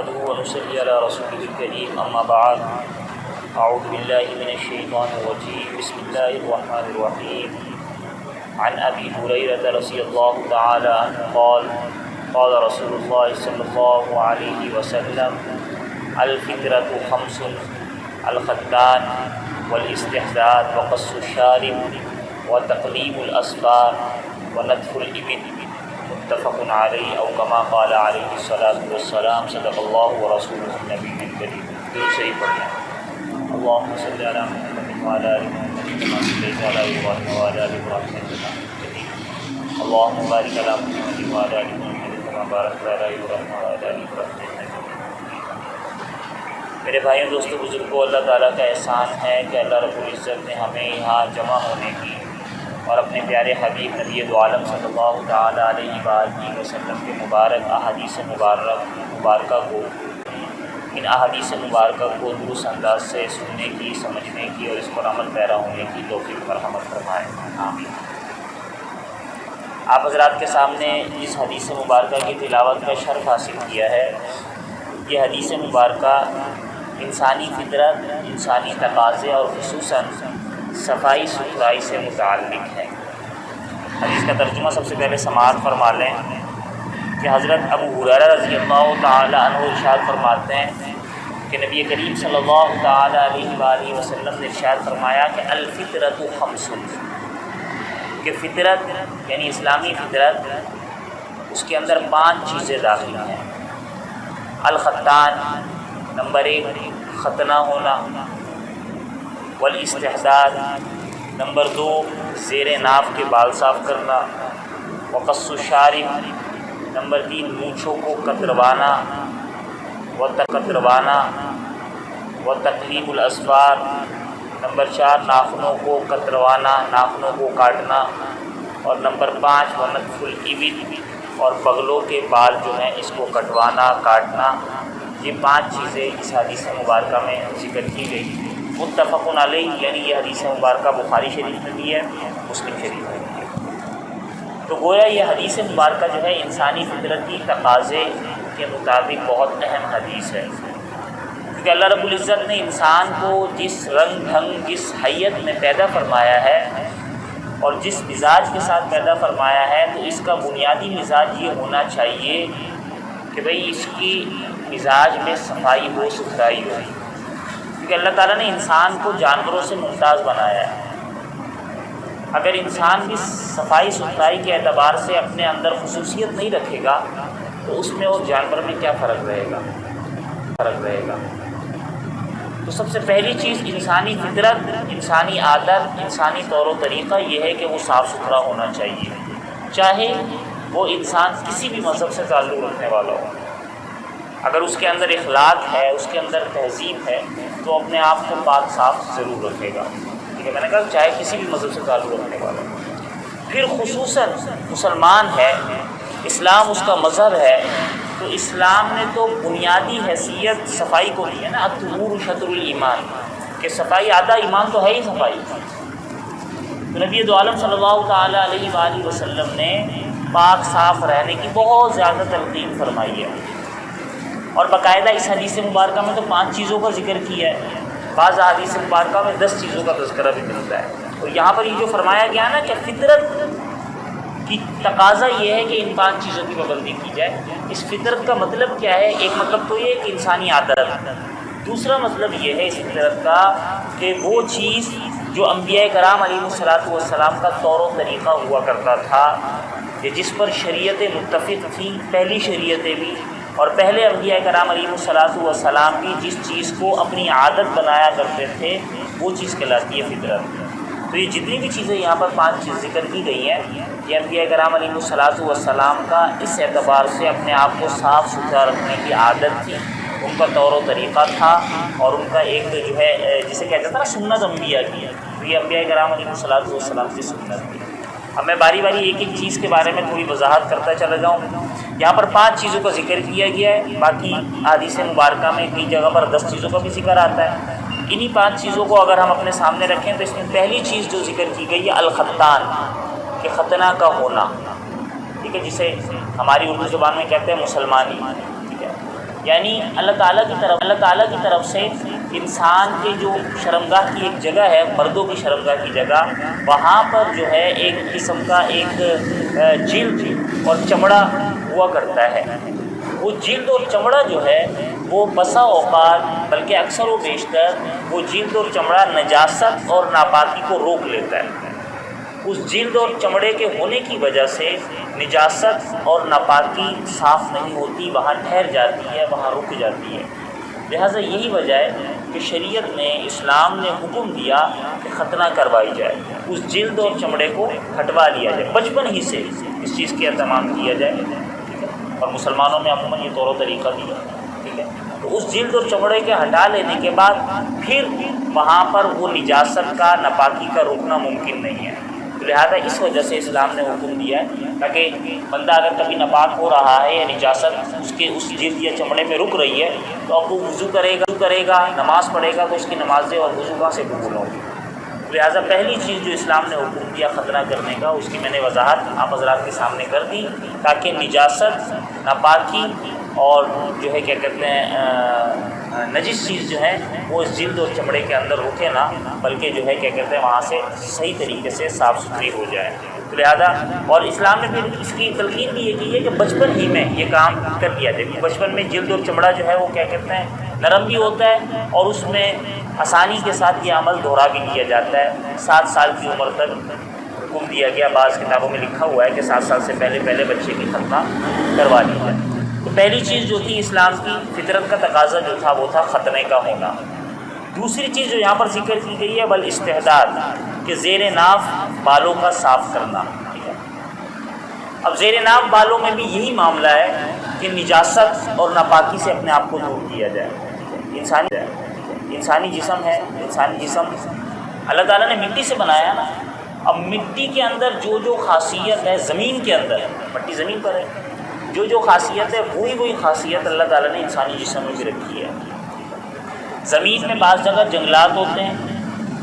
ونصلي على رسوله الكريم أما بعد أعوذ بالله من الشيطان الرجيم بسم الله الرحمن الرحيم عن أبي هريرة رضي الله تعالى عنه قال قال رسول الله صلى الله عليه وسلم الفطرة خمس الختان والاستحداد وقص الشارب وتقليم الأظفار ونتف الإبل متفق علیہ او کما قال علیہ الصلاۃ والسلام صدق اللہ ورسولہ النبی الکریم۔ درود شریف پڑھیں۔ اللہم صلی علی محمد وعلی آل محمد کما صلیت علی ابراہیم وعلی آل ابراہیم انک حمید مجید۔ اللہم بارک علی محمد وعلی آل محمد کما بارکت علی ابراہیم وعلی آل ابراہیم انک حمید مجید۔ میرے بھائیوں دوستوں بزرگوں، اللہ تعالیٰ کا احسان ہے کہ اللہ رب العزت نے ہمیں یہاں جمع ہونے کی اور اپنے پیارے حبیب نبی دو عالم صلی اللہ تعالیٰ علیہ وآلہ وسلم کے مبارک احادیث مبارکہ کو ان احادیث مبارکہ کو درست انداز سے سننے کی، سمجھنے کی اور اس پر عمل پیرا ہونے کی توفیق مرحمت فرمائے، آمین۔ آپ حضرات کے سامنے اس حدیث مبارکہ کی تلاوت کا شرف حاصل کیا ہے۔ یہ حدیث مبارکہ انسانی فطرت، انسانی تقاضے اور خصوصاً صفائی ستھرائی سے متعلق ہے۔ حدیث کا ترجمہ سب سے پہلے سماعت فرما لیں کہ حضرت ابو ہریرہ رضی اللہ تعالیٰ عنہ ارشاد فرماتے ہیں کہ نبی کریم صلی اللہ تعالیٰ علیہ وآلہ وسلم نے ارشاد فرمایا کہ الفطرۃ خمس، کہ فطرت یعنی اسلامی فطرت، اس کے اندر 5 چیزیں داخل ہیں۔ الختان، نمبر 1 ختنہ ہونا، والاستحداد، نمبر 2 زیر ناف کے بال صاف کرنا، وقص الشارب، نمبر 3 مونچھوں کو کتروانا، وتقلیم الاظفار، نمبر 4 ناخنوں کو کتروانا، ناخنوں کو کاٹنا، اور نمبر 5 ونتف الابل، اور بغلوں کے بال جو ہیں اس کو کٹوانا، کاٹنا۔ یہ 5 چیزیں اس حدیث مبارکہ میں ذکر کی گئی۔ متفق علیہ یعنی یہ حدیث مبارکہ بخاری شریف میں بھی ہے، مسلم شریف میں بھی ہے۔ تو گویا یہ حدیث مبارکہ جو ہے انسانی فطرتی تقاضے کے مطابق بہت اہم حدیث ہے، کیونکہ اللہ رب العزت نے انسان کو جس رنگ ڈھنگ، جس حیت میں پیدا فرمایا ہے اور جس مزاج کے ساتھ پیدا فرمایا ہے، تو اس کا بنیادی مزاج یہ ہونا چاہیے کہ بھئی اس کی مزاج میں صفائی ہو، ستھرائی ہو، کہ اللہ تعالیٰ نے انسان کو جانوروں سے ممتاز بنایا ہے۔ اگر انسان بھی صفائی ستھرائی کے اعتبار سے اپنے اندر خصوصیت نہیں رکھے گا تو اس میں اور جانور میں کیا فرق رہے گا۔ تو سب سے پہلی چیز انسانی فطرت، انسانی عادت، انسانی طور و طریقہ یہ ہے کہ وہ صاف ستھرا ہونا چاہیے، چاہے وہ انسان کسی بھی مذہب سے تعلق رکھنے والا ہو۔ اگر اس کے اندر اخلاق ہے، اس کے اندر تہذیب ہے، تو اپنے آپ کو پاک صاف ضرور رکھے گا، ٹھیک ہے۔ میں نے کہا چاہے کسی بھی مذہب سے تعلق رکھنے والا ہو۔ پھر خصوصاً مسلمان ہے، اسلام اس کا مذہب ہے، تو اسلام نے تو بنیادی حیثیت صفائی کو دی ہے نا، الطہور شطر الایمان، کہ صفائی آدھا ایمان تو ہے ہی صفائی۔ تو نبی دو عالم صلی اللہ تعالیٰ علیہ وآلہ وسلم نے پاک صاف رہنے کی بہت زیادہ تلقین فرمائی ہے، اور باقاعدہ اس حدیث مبارکہ میں تو 5 چیزوں کا ذکر کیا ہے، بعض حدیث مبارکہ میں 10 چیزوں کا تذکرہ بھی ملتا ہے۔ اور یہاں پر یہ جو فرمایا گیا نا کہ فطرت کی تقاضا یہ ہے کہ ان 5 چیزوں کی پابندی کی جائے۔ اس فطرت کا مطلب کیا ہے؟ ایک مطلب تو یہ کہ انسانی عادت، دوسرا مطلب یہ ہے اس فطرت کا کہ وہ چیز جو انبیاء کرام علیہ الصلاۃ والسلام کا طور و طریقہ ہوا کرتا تھا، کہ جس پر شریعتیں متفق تھیں، پہلی شریعتیں بھی اور پہلے انبیاء کرام علیہ الصلاۃ والسلام بھی جس چیز کو اپنی عادت بنایا کرتے تھے، وہ چیز کہلاتی ہے فطرت۔ تو یہ جتنی بھی چیزیں یہاں پر 5 چیز ذکر کی گئی ہیں، یہ انبیاء کرام علیہ الصلاۃ والسلام کا اس اعتبار سے اپنے آپ کو صاف ستھرا رکھنے کی عادت تھی، ان کا طور و طریقہ تھا، اور ان کا ایک جو ہے جسے کہتے تھا نا سنت انبیاء کی، تو یہ انبیاء کرام علیہ الصلاۃ والسلام کی سنت تھی۔ اب میں باری باری ایک ایک چیز کے بارے میں تھوڑی وضاحت کرتا چلا جاؤں۔ یہاں پر 5 چیزوں کا ذکر کیا گیا ہے، باقی حدیث مبارکہ میں کئی جگہ پر 10 چیزوں کا بھی ذکر آتا ہے۔ انہی 5 چیزوں کو اگر ہم اپنے سامنے رکھیں تو اس میں پہلی چیز جو ذکر کی گئی ہے الختان، کہ ختنہ کا ہونا، ٹھیک ہے، جسے ہماری اردو زبان میں کہتے ہیں مسلمانی، ٹھیک ہے، یعنی اللہ تعالیٰ کی طرف سے انسان کے جو شرمگاہ کی ایک جگہ ہے، مردوں کی شرمگاہ کی جگہ، وہاں پر جو ہے ایک قسم کا ایک جلد اور چمڑا ہوا کرتا ہے۔ وہ جلد اور چمڑا جو ہے وہ بسا اوقات، بلکہ اکثر و بیشتر وہ جلد اور چمڑا نجاست اور ناپاکی کو روک لیتا ہے۔ اس جلد اور چمڑے کے ہونے کی وجہ سے نجاست اور ناپاکی صاف نہیں ہوتی، وہاں ٹھہر جاتی ہے، وہاں رک جاتی ہے۔ لہٰذا یہی وجہ ہے کہ شریعت نے، اسلام نے حکم دیا کہ ختنہ کروائی جائے، اس جلد اور چمڑے کو ہٹوا لیا جائے، بچپن ہی سے اس چیز کے اہتمام کیا جائے، ٹھیک ہے۔ اور مسلمانوں میں عموماً یہ طور و طریقہ بھی ہے، ٹھیک ہے۔ تو اس جلد اور چمڑے کے ہٹا لینے کے بعد پھر وہاں پر وہ نجاست کا، ناپاکی کا رکنا ممکن نہیں ہے۔ لہذا اس وجہ سے اسلام نے حکم دیا ہے تاکہ بندہ اگر کبھی ناپاک ہو رہا ہے یا نجاست اس جلد یا چمڑے میں رک رہی ہے تو اب وہ وضو کرے گا، نماز پڑھے گا، تو اس کی نمازیں اور وضو کہاں سے قبول ہوگی۔ لہٰذا پہلی چیز جو اسلام نے حکم دیا ختنہ کرنے کا، اس کی میں نے وضاحت آپ حضرات کے سامنے کر دی تاکہ نجاست، ناپاکی اور جو ہے کیا کہتے ہیں نجس چیز جو ہے وہ اس جلد اور چمڑے کے اندر رکے نہ، بلکہ جو ہے کیا کہتے ہیں وہاں سے صحیح طریقے سے صاف ستھری ہو جائے۔ تو لہٰذا اور اسلام نے پھر اس کی تلقین بھی یہ کی ہے کہ بچپن ہی میں یہ کام کر لیا جائے۔ بچپن میں جلد اور چمڑا جو ہے وہ کیا کہتے ہیں نرم بھی ہوتا ہے اور اس میں آسانی کے ساتھ یہ عمل دہرا بھی لیا جاتا ہے۔ 7 سال کی عمر تک حکم دیا گیا، بعض کتابوں میں لکھا ہوا ہے کہ 7 سال سے پہلے بچے کی ختنہ کروا لی جائے۔ تو پہلی چیز جو تھی اسلام کی فطرت کا تقاضا جو تھا وہ تھا ختنے کا ہونا۔ دوسری چیز جو یہاں پر ذکر کی گئی ہے بالاستحداد، کہ زیر ناف بالوں کا صاف کرنا، ٹھیک ہے۔ اب زیر ناف بالوں میں بھی یہی معاملہ ہے کہ نجاست اور ناپاکی سے اپنے آپ کو دور کیا جائے۔ انسانی جسم ہے، انسانی جسم اللہ تعالیٰ نے مٹی سے بنایا نا۔ اب مٹی کے اندر جو خاصیت ہے، زمین کے اندر، مٹی زمین پر ہے، جو خاصیت ہے وہی خاصیت اللہ تعالیٰ نے انسانی جسم میں بھی رکھی ہے۔ زمین میں بعض جگہ جنگلات ہوتے ہیں،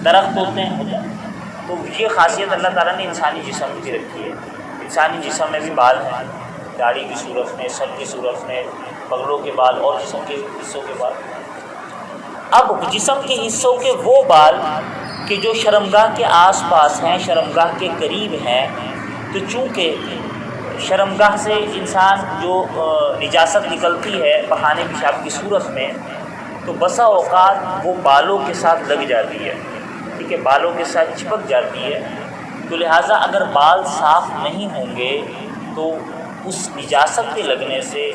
درخت ہوتے ہیں، تو یہ خاصیت اللہ تعالیٰ نے انسانی جسم میں بھی رکھی ہے۔ انسانی جسم میں بھی بال ہیں، داڑھی کی صورت میں، سر کی صورت میں، بغلوں کے بال اور جسم کے حصوں کے بال۔ اب جسم کے حصوں کے وہ بال کہ جو شرمگاہ کے آس پاس ہیں، شرمگاہ کے قریب ہیں، تو چونکہ شرمگاہ سے انسان جو نجاست نکلتی ہے پخانے پیشاب کی صورت میں، تو بسا اوقات وہ بالوں کے ساتھ لگ جاتی ہے، ٹھیک ہے، بالوں کے ساتھ چپک جاتی ہے۔ تو لہٰذا اگر بال صاف نہیں ہوں گے تو اس نجاست کے لگنے سے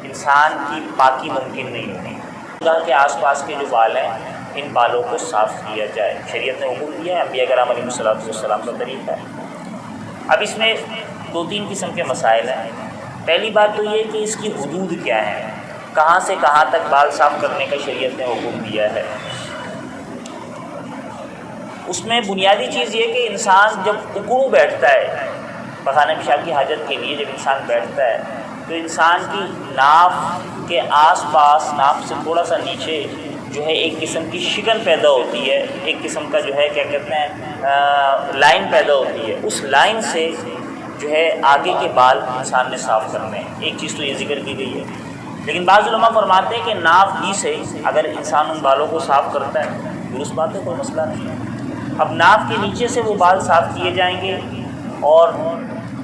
انسان کی پاکی ممکن نہیں ہوگی۔ شرمگاہ کے آس پاس کے جو بال ہیں ان بالوں کو صاف کیا جائے، شریعت نے حکم دیا ہے، انبیاء کرام علیہ السلام کا طریقہ ہے۔ اب اس میں 2-3 قسم کے مسائل ہیں۔ پہلی بات تو یہ کہ اس کی حدود کیا ہے، کہاں سے کہاں تک بال صاف کرنے کا شریعت نے حکم دیا ہے۔ اس میں بنیادی چیز یہ کہ انسان جب اکڑو بیٹھتا ہے پخانے پیشاب کی حاجت کے لیے، جب انسان بیٹھتا ہے تو انسان کی ناف کے آس پاس، ناف سے تھوڑا سا نیچے جو ہے ایک قسم کی شکن پیدا ہوتی ہے، ایک قسم کا جو ہے کیا کہتے ہیں لائن پیدا ہوتی ہے۔ اس لائن سے جو ہے آگے کے بال انسان نے صاف کرنے ہیں۔ ایک چیز تو یہ ذکر کی گئی ہے، لیکن بعض علماء فرماتے ہیں کہ ناف ہی سے اگر انسان ان بالوں کو صاف کرتا ہے درست بات ہے، کوئی مسئلہ نہیں۔ اب ناف کے نیچے سے وہ بال صاف کیے جائیں گے، اور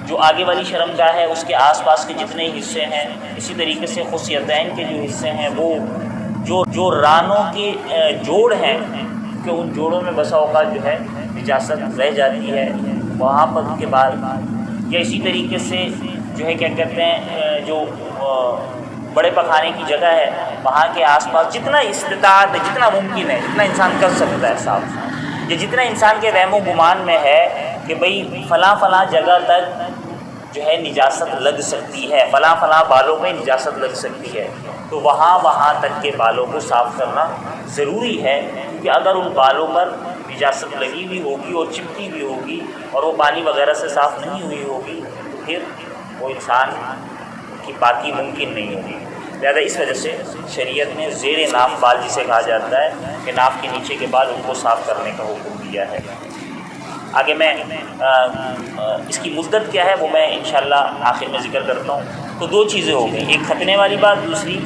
جو آگے والی شرمگاہ ہے اس کے آس پاس کے جتنے حصے ہیں، اسی طریقے سے خصیتین کے جو حصے ہیں، وہ جو رانوں کے جوڑ ہیں کہ ان جوڑوں میں بسا اوقات جو ہے نجاست رہ جاتی ہے، وہاں پر ان کے بال، یا اسی طریقے سے جو ہے کیا کہتے ہیں جو بڑے پخانے کی جگہ ہے وہاں کے آس پاس جتنا استطاعت ہے، جتنا ممکن ہے، جتنا انسان کر سکتا ہے صاف، یہ جتنا انسان کے وہم و گمان میں ہے کہ بھئی فلاں جگہ تک جو ہے نجاست لگ سکتی ہے، فلاں بالوں میں نجاست لگ سکتی ہے، تو وہاں تک کے بالوں کو صاف کرنا ضروری ہے، کیونکہ اگر ان بالوں پر نجاست لگی ہوئی ہوگی اور چپکی ہوئی ہوگی اور وہ پانی وغیرہ سے صاف نہیں ہوئی ہوگی تو پھر وہ انسان کی پاکی ممکن نہیں ہوگی۔ لہذا اس وجہ سے شریعت نے زیر ناف بال جسے کہا جاتا ہے کہ ناف کے نیچے کے بال ان کو صاف کرنے کا حکم دیا ہے۔ آگے میں اس کی مدت کیا ہے وہ میں انشاءاللہ آخر میں ذکر کرتا ہوں۔ تو دو چیزیں ہو گئیں، ایک ختنے والی بات، دوسری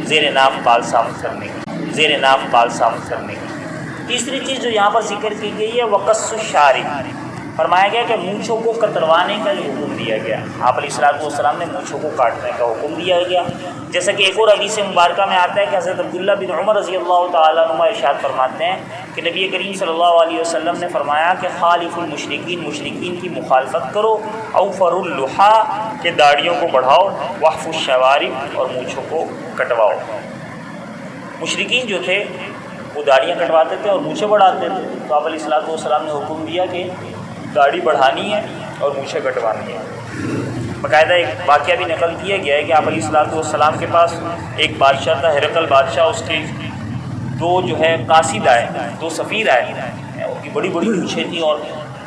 زیر ناف بال صاف کرنے کی، زیر ناف بال صاف کرنے کی۔ تیسری چیز جو یہاں پر ذکر کی گئی ہے وقص الشارب، فرمایا گیا کہ مونچھوں کو کتروانے کا جو حکم دیا گیا، آپ علیہ الصلوۃ والسلام نے مونچھوں کو کاٹنے کا حکم دیا گیا، جیسا کہ ایک اور حدیث مبارکہ میں آتا ہے کہ حضرت عبداللہ بن عمر رضی اللہ تعالیٰ عنہ ارشاد فرماتے ہیں کہ نبی کریم صلی اللہ علیہ وسلم نے فرمایا کہ خالف المشرکین، مشرکین کی مخالفت کرو، اوفر اللحا، کہ داڑھیوں کو بڑھاؤ، واحف الشوارب، اور مونچھوں کو کٹواؤ۔ مشرکین جو تھے وہ داڑھیاں کٹواتے تھے اور مونچھیں بڑھاتے تھے، تو آپ علیہ الصلوۃ والسلام نے حکم دیا کہ داڑھی بڑھانی ہے اور مونچھیں کٹوانی ہے۔ باقاعدہ ایک واقعہ بھی نقل کیا گیا ہے کہ آپ علیہ الصلوۃ والسلام کے پاس ایک بادشاہ تھا، ہرقل بادشاہ، اس کے دو جو ہے قاصد آئے، دو سفیر آئے، ان کی بڑی بڑی مونچھیں تھیں اور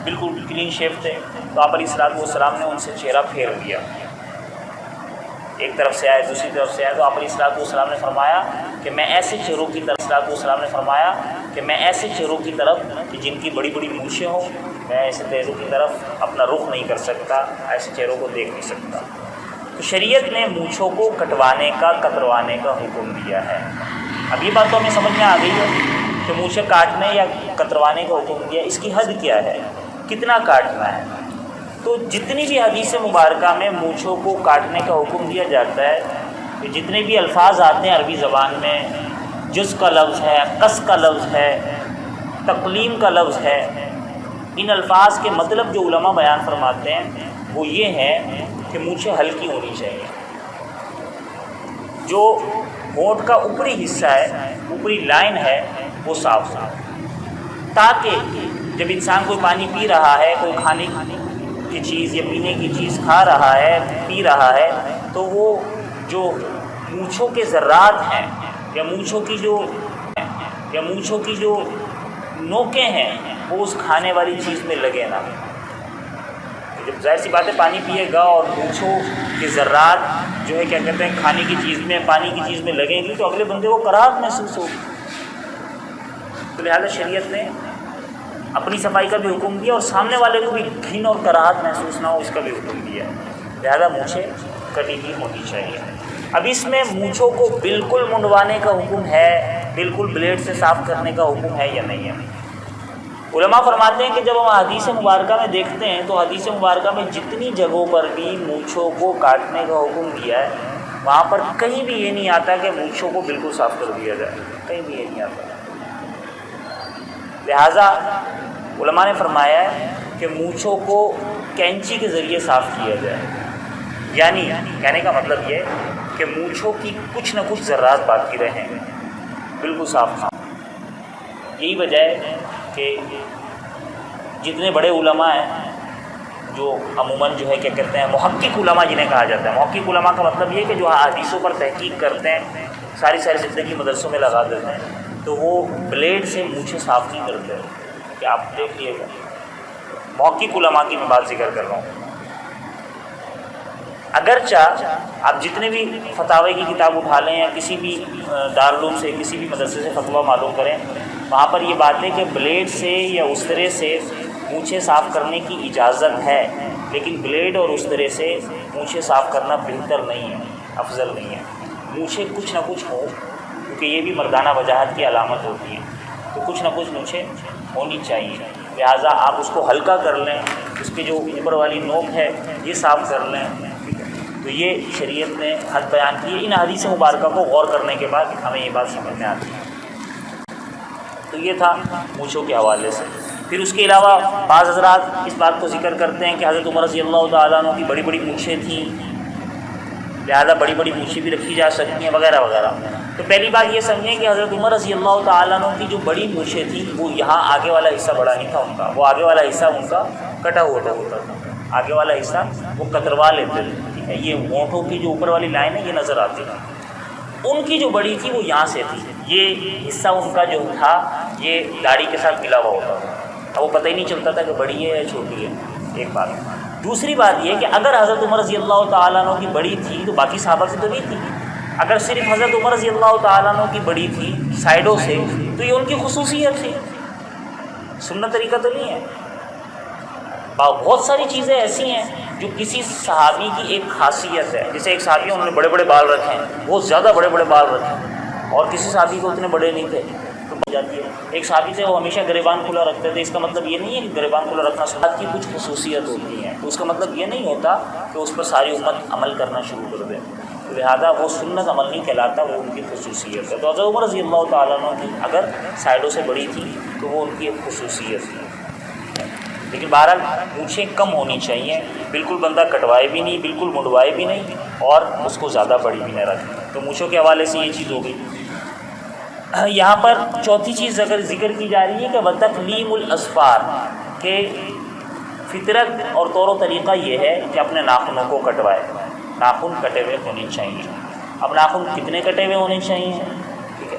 بالکل کلین شیو تھے، تو آپ علیہ الصلوۃ والسلام نے ان سے چہرہ پھیر لیا، ایک طرف سے آئے دوسری طرف سے آئے، تو آپ علیہ الصلوۃ والسلام نے فرمایا کہ میں ایسے چہروں کی طرف، الصلوۃ والسلام نے فرمایا کہ میں ایسے چہروں کی طرف کہ جن کی بڑی بڑی مونچھیں ہوں، میں ایسے چہروں کی طرف اپنا رخ نہیں کر سکتا، ایسے چہروں کو دیکھ نہیں سکتا۔ تو شریعت نے مونچھوں کو کٹوانے کا، کتروانے کا حکم دیا ہے۔ اب یہ بات تو ہمیں سمجھ میں آ گئی ہے کہ مونچھیں کاٹنے یا کتروانے کا حکم دیا، اس کی حد کیا ہے، کتنا کاٹنا ہے۔ تو جتنی بھی حدیث مبارکہ میں مونچھوں کو کاٹنے کا حکم دیا جاتا ہے، کہ جتنے بھی الفاظ آتے ہیں عربی زبان میں، جز کا لفظ ہے، قص کا لفظ ہے، تقلیم کا لفظ ہے، ان الفاظ کے مطلب جو علماء بیان فرماتے ہیں وہ یہ ہے کہ مونچھیں ہلکی ہونی چاہیے، جو ہونٹ کا اوپری حصہ ہے، اوپری لائن ہے، وہ صاف ہو، تاکہ جب انسان کوئی پانی پی رہا ہے، کوئی کھانے کی چیز یا پینے کی چیز کھا رہا ہے، پی رہا ہے، تو وہ جو مونچھوں کے ذرات ہیں یا مونچھوں کی جو نوکیں ہیں وہ اس کھانے والی چیز میں لگے نہ۔ جب ظاہر سی بات ہے پانی پیے گا اور مونچھوں کے ذرات جو ہے کیا کہتے ہیں کھانے کی چیز میں، پانی کی چیز میں لگیں گی تو اگلے بندے کو کراہت محسوس ہوگی۔ تو لہٰذا شریعت نے اپنی صفائی کا بھی حکم دیا اور سامنے والے کو بھی گھن اور کراہت محسوس نہ ہو، اس کا بھی حکم دیا، لہٰذا مونچھیں کٹی ہوئی ہونی چاہیے۔ اب اس میں مونچھوں کو بالکل منڈوانے کا حکم ہے، بالکل بلیڈ سے صاف کرنے کا حکم ہے یا نہیں ہے؟ علماء فرماتے ہیں کہ جب ہم حدیث مبارکہ میں دیکھتے ہیں تو حدیث مبارکہ میں جتنی جگہوں پر بھی مونچھوں کو کاٹنے کا حکم دیا ہے، وہاں پر کہیں بھی یہ نہیں آتا کہ مونچھوں کو بالکل صاف کر دیا جائے، کہیں بھی یہ نہیں آتا۔ لہٰذا علماء نے فرمایا ہے کہ مونچھوں کو کینچی کے ذریعے صاف کیا جائے، یعنی کہنے کا مطلب یہ کہ مونچھوں کی کچھ نہ کچھ ذرات باقی رہیں، بالکل صاف نہ ہو۔ یہی وجہ ہے کہ جتنے بڑے علماء ہیں جو عموماً جو ہے کیا کہتے ہیں محقق علماء جنہیں کہا جاتا ہے، محقق علماء کا مطلب یہ ہے کہ جو حدیثوں پر تحقیق کرتے ہیں، ساری زندگی مدرسوں میں لگا دیتے ہیں، تو وہ بلیڈ سے مونچھیں صاف نہیں کرتے، کہ آپ دیکھ لیے گا، محقق علماء کی میں بات ذکر کر رہا ہوں۔ اگرچہ آپ جتنے بھی فتاوی کی کتاب اٹھا لیں یا کسی بھی دارالعلوم سے، کسی بھی مدرسے سے فتویٰ معلوم کریں، وہاں پر یہ بات ہے کہ بلیڈ سے یا استرے سے مونچھیں صاف کرنے کی اجازت ہے، لیکن بلیڈ اور استرے سے مونچھیں صاف کرنا بہتر نہیں ہے، افضل نہیں ہے۔ مونچھیں کچھ نہ کچھ ہو، کیونکہ یہ بھی مردانہ وجاہت کی علامت ہوتی ہے، تو کچھ نہ کچھ مونچھیں ہونی چاہیے، لہٰذا آپ اس کو ہلکا کر لیں، اس کے جو اوپر والی نوک ہے یہ صاف کر لیں۔ تو یہ شریعت نے حد بیان کی ہے۔ ان حدیث مبارکہ کو غور کرنے کے بعد ہمیں یہ بات سمجھ میں آتی ہے۔ تو یہ تھا مونچھوں کے حوالے سے۔ پھر اس کے علاوہ بعض حضرات اس بات کو ذکر کرتے ہیں کہ حضرت عمر رضی اللہ تعالیٰ عنہ کی بڑی بڑی مونچھیں تھیں، لہٰذا بڑی بڑی مونچھیں بھی رکھی جا سکتی ہیں وغیرہ وغیرہ۔ تو پہلی بات یہ سمجھیں کہ حضرت عمر رضی اللہ تعالیٰ عنہ کی جو بڑی مونچھیں تھیں وہ یہاں آگے والا حصہ بڑا نہیں تھا ان کا، وہ آگے والا حصہ ان کا کٹا ہوتا تھا، آگے والا حصہ وہ کتروا لیتے تھے۔ یہ ہونٹوں کی جو اوپر والی لائن ہے یہ نظر آتی ہے، ان کی جو بڑی تھی وہ یہاں سے تھی، یہ حصہ ان کا جو تھا یہ داڑھی کے ساتھ ملا ہوا ہوتا تھا، اب وہ پتہ ہی نہیں چلتا تھا کہ بڑی ہے یا چھوٹی ہے، ایک بات۔ دوسری بات یہ کہ اگر حضرت عمر رضی اللہ تعالیٰ عنہ کی بڑی تھی تو باقی صحابہ کی تو نہیں تھی، اگر صرف حضرت عمر رضی اللہ تعالیٰ عنہ کی بڑی تھی سائڈوں سے تو یہ ان کی خصوصیت تھی، سنت طریقہ تو نہیں ہے۔ بہت ساری چیزیں ایسی ہیں جو کسی صحابی کی ایک خاصیت ہے، جیسے ایک صحابی انہوں نے بڑے بڑے بال رکھے ہیں، بہت زیادہ بڑے بڑے بال رکھے ہیں، اور کسی صحابی کو اتنے بڑے نہیں تھے تو بن جاتی ہے۔ ایک صحابی تھے وہ ہمیشہ گریبان کھلا رکھتے تھے، اس کا مطلب یہ نہیں ہے کہ گریبان کھلا رکھنا سنت کی کچھ خصوصیت ہوتی ہے، تو اس کا مطلب یہ نہیں ہوتا کہ اس پر ساری امت عمل کرنا شروع کر دے، لہذا وہ سنت عمل نہیں کہلاتا، وہ ان کی خصوصیت ہے۔ تو حضرت عمر رضی اللہ تعالیٰ عنہ کی اگر سائڈوں سے بڑی تھی تو وہ ان کی ایک خصوصیت تھی، لیکن بہرحال مونچھیں کم ہونی چاہیے، بالکل بندہ کٹوائے بھی نہیں، بالکل منڈوائے بھی نہیں، اور اس کو زیادہ بڑی بھی نہ رکھے۔ تو مونچھوں کے حوالے سے یہ چیز ہو گئی۔ یہاں پر چوتھی چیز اگر ذکر کی جا رہی ہے کہ وتقلیم الاظفار، کہ فطرت اور طور و طریقہ یہ ہے کہ اپنے ناخنوں کو کٹوائے، ناخن کٹے ہوئے ہونے چاہیے۔ اب ناخن کتنے کٹے ہوئے ہونے چاہیے، ٹھیک ہے،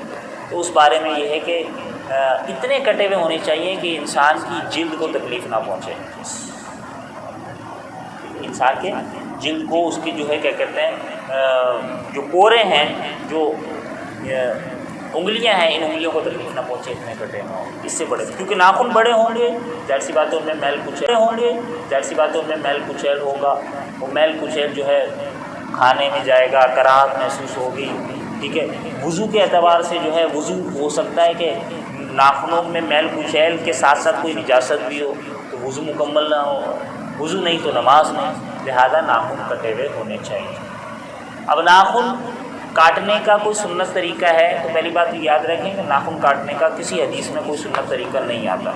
تو اس بارے میں یہ ہے کہ اتنے کٹے ہوئے ہونے چاہیے کہ انسان کی جلد کو تکلیف نہ پہنچے، انسان کے جلد کو اس کی جو ہے کیا کہتے ہیں جو پورے ہیں، جو انگلیاں ہیں، ان انگلیوں کو تکلیف نہ پہنچے، اتنے کٹے ہوں، اس سے بڑے، کیونکہ ناخن بڑے ہوں گے ظاہر سی بات ہے ان میں میل کچیل ہوں گے، ظاہر سی بات ہے ان میں میل کچیل ہوگا، وہ میل کچیل جو ہے کھانے میں جائے گا، کراہت محسوس ہوگی، ٹھیک ہے۔ وضو کے اعتبار سے جو ہے وضو ہو سکتا ہے کہ ناخنوں میں میل کچیل کے ساتھ ساتھ کوئی نجاست بھی ہو تو وضو مکمل نہ ہو، وضو نہیں تو نماز نہیں، لہذا ناخن کٹے ہوئے ہونے چاہیے۔ اب ناخن کاٹنے کا کوئی سنت طریقہ ہے تو پہلی بات یہ یاد رکھیں کہ ناخن کاٹنے کا کسی حدیث میں کوئی سنت طریقہ نہیں آتا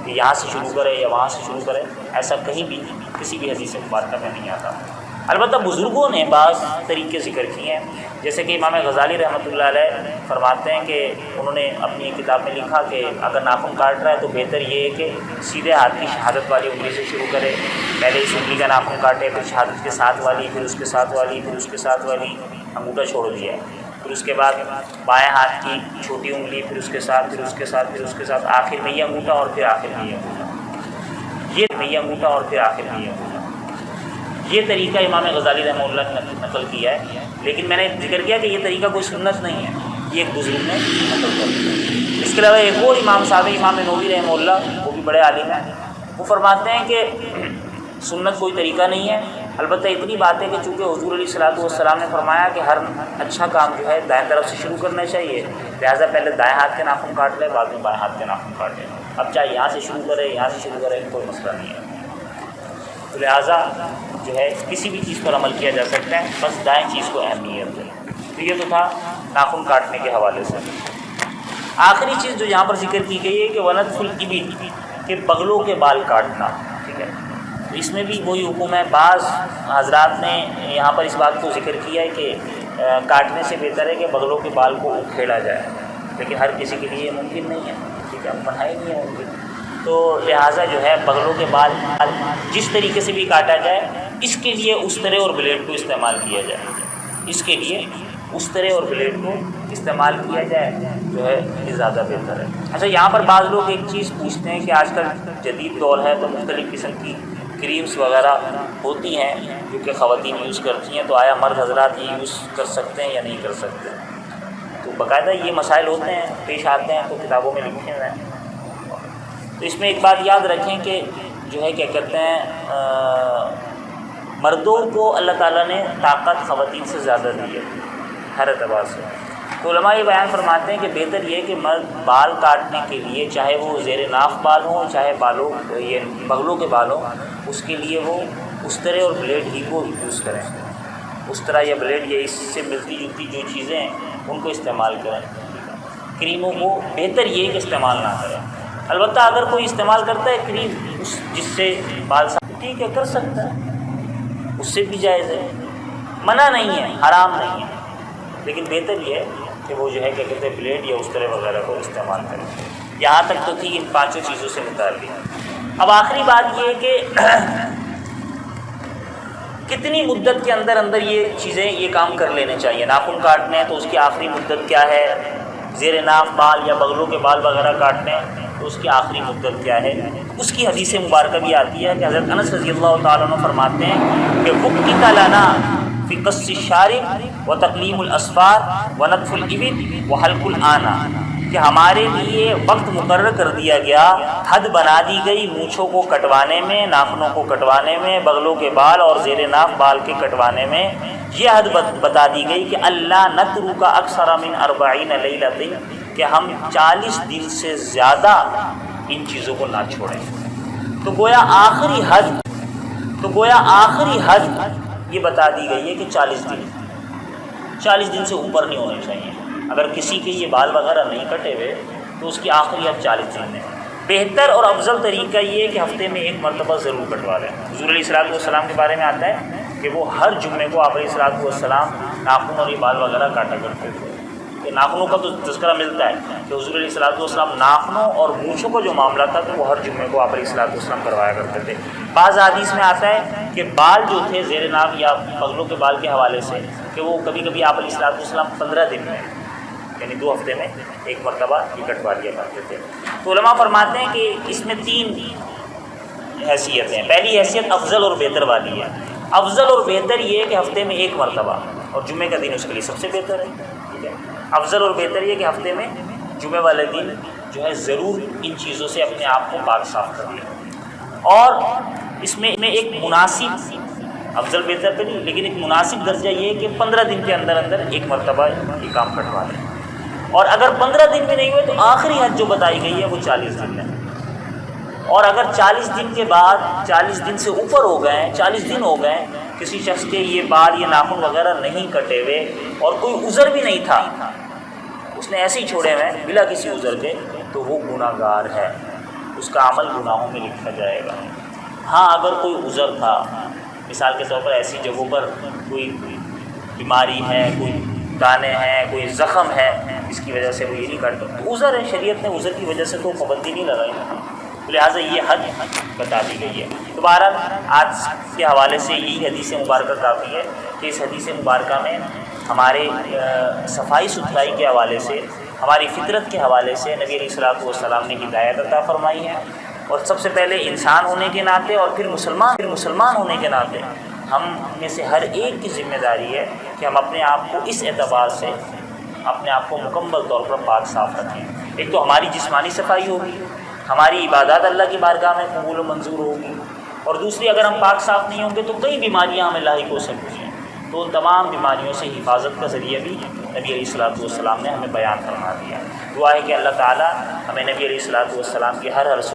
کہ یہاں سے شروع کرے یا وہاں سے شروع کرے، ایسا کہیں بھی کسی بھی حدیث مبارکہ میں نہیں آتا۔ البتہ بزرگوں نے بعض طریقے ذکر کیے ہیں، جیسے کہ امام غزالی رحمۃ اللہ علیہ فرماتے ہیں کہ انہوں نے اپنی کتاب میں لکھا کہ اگر ناخن کاٹ رہا ہے تو بہتر یہ ہے کہ سیدھے ہاتھ کی شہادت والی انگلی سے شروع کرے، پہلے اس انگلی کا ناخن کاٹے، پھر شہادت کے ساتھ والی، پھر اس کے ساتھ والی، پھر اس کے ساتھ والی، انگوٹھا چھوڑ دیا، پھر اس کے بعد بائیں ہاتھ کی چھوٹی انگلی، پھر اس کے ساتھ، پھر اس کے ساتھ، پھر اس کے ساتھ، آخر میں یہ انگوٹھا اور پھر آخر میں یہ انگوٹھا، یہ انگوٹھا اور پھر آخر میں یہ انگوٹھا۔ یہ طریقہ امام غزالی رحمہ اللہ نے نقل کیا ہے، لیکن میں نے ذکر کیا کہ یہ طریقہ کوئی سنت نہیں ہے، یہ ایک بزرگ نے نقل کر دیا۔ اس کے علاوہ ایک اور امام صاحب امام نووی رحمہ اللہ، وہ بھی بڑے عالم ہیں، وہ فرماتے ہیں کہ سنت کوئی طریقہ نہیں ہے، البتہ اتنی بات ہے کہ چونکہ حضور علیہ الصلوۃ والسلام نے فرمایا کہ ہر اچھا کام جو ہے دائیں طرف سے شروع کرنا چاہیے، لہٰذا پہلے دائیں ہاتھ کے ناخن کاٹ لے، بعد میں بائیں ہاتھ کے ناخن کاٹ لے، اب چاہے یہاں سے شروع کرے یہاں سے شروع کرے کوئی مسئلہ نہیں ہے، تو لہٰذا جو ہے کسی بھی چیز پر عمل کیا جا سکتا ہے، بس دائیں چیز کو اہمیت ہے۔ تو یہ تو تھا ناخن کاٹنے کے حوالے سے۔ آخری چیز جو یہاں پر ذکر کی گئی ہے کہ ونتف الابط، کہ بغلوں کے بال کاٹنا، ٹھیک ہے، تو اس میں بھی وہی حکم ہے۔ بعض حضرات نے یہاں پر اس بات کو ذکر کیا ہے کہ کاٹنے سے بہتر ہے کہ بغلوں کے بال کو اکھیڑا جائے، لیکن ہر کسی کے لیے یہ ممکن نہیں ہے، ٹھیک ہے، بنائی نہیں ہے ممکن، تو لہٰذا جو ہے بغلوں کے بال جس طریقے سے بھی کاٹا جائے، اس کے لیے استرے اور بلیڈ کو استعمال کیا جائے، اس کے لیے استرے اور بلیڈ کو استعمال کیا جائے جو ہے یہ زیادہ بہتر ہے۔ اچھا، یہاں پر بعض لوگ ایک چیز پوچھتے ہیں کہ آج کل جدید دور ہے تو مختلف قسم کی کریمز وغیرہ ہوتی ہیں جو کہ خواتین یوز کرتی ہیں، تو آیا مرد حضرات یہ یوز کر سکتے ہیں یا نہیں کر سکتے؟ تو باقاعدہ یہ مسائل ہوتے ہیں، پیش آتے ہیں، تو کتابوں میں لکھے ہوئے ہیں۔ تو اس میں ایک بات یاد رکھیں کہ جو ہے کیا کہتے ہیں مردوں کو اللہ تعالیٰ نے طاقت خواتین سے زیادہ دی ہے ہر اعتبار سے، تو علماء یہ بیان فرماتے ہیں کہ بہتر یہ کہ مرد بال کاٹنے کے لیے چاہے وہ زیر ناف بال ہوں چاہے بالوں یہ بغلوں کے بال ہوں، اس کے لیے وہ استرے اور بلیڈ ہی کو یوز کریں، استرا یا بلیڈ یا اس سے ملتی جلتی جو چیزیں ہیں ان کو استعمال کریں، کریموں کو بہتر یہ کہ استعمال نہ کریں۔ البتہ اگر کوئی استعمال کرتا ہے کریم جس سے بال صاف، ٹھیک ہے، کر سکتا ہے، اس سے بھی جائز ہے، منع نہیں ہے، حرام نہیں ہے، لیکن بہتر یہ ہے کہ وہ جو ہے کیا کہتے ہیں بلیڈ یا استرے وغیرہ کو استعمال کریں۔ یہاں تک تو تھی ان پانچوں چیزوں سے متعلق۔ اب آخری بات یہ ہے کہ کتنی مدت کے اندر اندر یہ چیزیں یہ کام کر لینے چاہیے۔ ناخن کاٹنے ہیں تو اس کی آخری مدت کیا ہے، زیر ناف بال یا بغلوں کے بال وغیرہ کاٹنے ہیں تو اس کی آخری مدت کیا ہے، اس کی حدیث مبارکہ بھی آتی ہے کہ حضرت انس رضی اللہ تعالیٰ عنہ فرماتے ہیں کہ وقت لنا فی قص الشارب و تقلیم الاظفار و نتف الابط و حلق الآنا، کہ ہمارے لیے وقت مقرر کر دیا گیا، حد بنا دی گئی مونچھوں کو کٹوانے میں، ناخنوں کو کٹوانے میں، بغلوں کے بال اور زیر ناف بال کے کٹوانے میں، یہ حد بتا دی گئی کہ اللہ نترک اکثر من 40 لیلۃ، کہ ہم 40 دن سے زیادہ ان چیزوں کو نہ چھوڑیں۔ تو گویا آخری حد یہ بتا دی گئی ہے کہ 40 دن سے اوپر نہیں ہونے چاہیے۔ اگر کسی کے یہ بال وغیرہ نہیں کٹے ہوئے تو اس کی آخری حد 40 دن ہے۔ بہتر اور افضل طریقہ یہ ہے کہ ہفتے میں ایک مرتبہ ضرور کٹوا لیں۔ حضور علیہ الصلوۃ والسلام کے بارے میں آتا ہے کہ وہ ہر جمعے کو آپ علیہ الصلوۃ والسلام ناخن اور یہ بال وغیرہ کاٹا کرتے تھے۔ کہ ناخنوں کا تو تذکرہ ملتا ہے کہ حضور علیہ الصلوۃ والسلام ناخنوں اور مونچھوں کا جو معاملہ تھا تو وہ ہر جمعے کو آپ علیہ الصلوۃ والسلام کروایا کرتے تھے۔ بعض حدیث میں آتا ہے کہ بال جو تھے زیر ناف یا بغلوں کے بال کے حوالے سے کہ وہ کبھی کبھی آپ علیہ الصلوۃ والسلام 15 دن میں یعنی 2 ہفتے میں ایک مرتبہ یہ کٹوا لیا کرتے تھے۔ تو علماء فرماتے ہیں کہ اس میں 3 حیثیتیں ہیں۔ پہلی حیثیت افضل اور بہتر والی ہے۔ افضل اور بہتر یہ ہے کہ ہفتے میں ایک مرتبہ، اور جمعے کا دن اس کے لیے سب سے بہتر ہے، ٹھیک ہے۔ افضل اور بہتر یہ کہ ہفتے میں جمعے والے دن جو ہے ضرور ان چیزوں سے اپنے آپ کو پاک صاف کر لیں، اور اس میں ایک مناسب، افضل بہتر پہ نہیں لیکن ایک مناسب درجہ یہ ہے کہ 15 دن کے اندر ایک مرتبہ یہ کام کٹوا لیں، اور اگر 15 دن بھی نہیں ہوئے تو آخری حد جو بتائی گئی ہے وہ 40 دن ہے۔ اور اگر 40 دن کے بعد 40 دن سے اوپر ہو گئے، 40 دن ہو گئے، کسی شخص کے یہ بال یہ ناخن وغیرہ نہیں کٹے ہوئے اور کوئی عذر بھی نہیں تھا، اس نے ایسے ہی چھوڑے ہوئے بلا کسی عذر کے، تو وہ گناہ گار ہے، اس کا عمل گناہوں میں لکھا جائے گا۔ ہاں اگر کوئی عذر تھا، مثال کے طور پر ایسی جگہوں پر کوئی بیماری ہے، کوئی دانے ہیں، کوئی زخم ہے، اس کی وجہ سے وہ یہ نہیں کاٹتا، تو عذر ہے، شریعت نے عذر کی وجہ سے تو پابندی نہیں لگائی، لہٰذا یہ حد بتا دی گئی ہے۔ تو بہرحال آج کے حوالے سے یہی حدیث مبارکہ کافی ہے کہ اس حدیث مبارکہ میں ہمارے صفائی ستھرائی کے حوالے سے، ہماری فطرت کے حوالے سے نبی علیہ الصلوۃ والسلام نے ہدایت عطا فرمائی ہے، اور سب سے پہلے انسان ہونے کے ناطے اور پھر مسلمان ہونے کے ناطے ہم میں سے ہر ایک کی ذمہ داری ہے کہ ہم اپنے آپ کو اس اعتبار سے اپنے آپ کو مکمل طور پر پاک صاف رکھیں۔ ایک تو ہماری جسمانی صفائی ہوگی، ہماری عبادات اللہ کی بارگاہ میں قبول و منظور ہوگی، اور دوسری اگر ہم پاک صاف نہیں ہوں گے تو کئی بیماریاں ہمیں لاحق ہو سکتی ہیں، تو ان تمام بیماریوں سے حفاظت کا ذریعہ بھی نبی علیہ الصلوۃ والسلام نے ہمیں بیان فرما دیا۔ دعا ہے کہ اللہ تعالی ہمیں نبی علیہ الصلوۃ والسلام کی ہر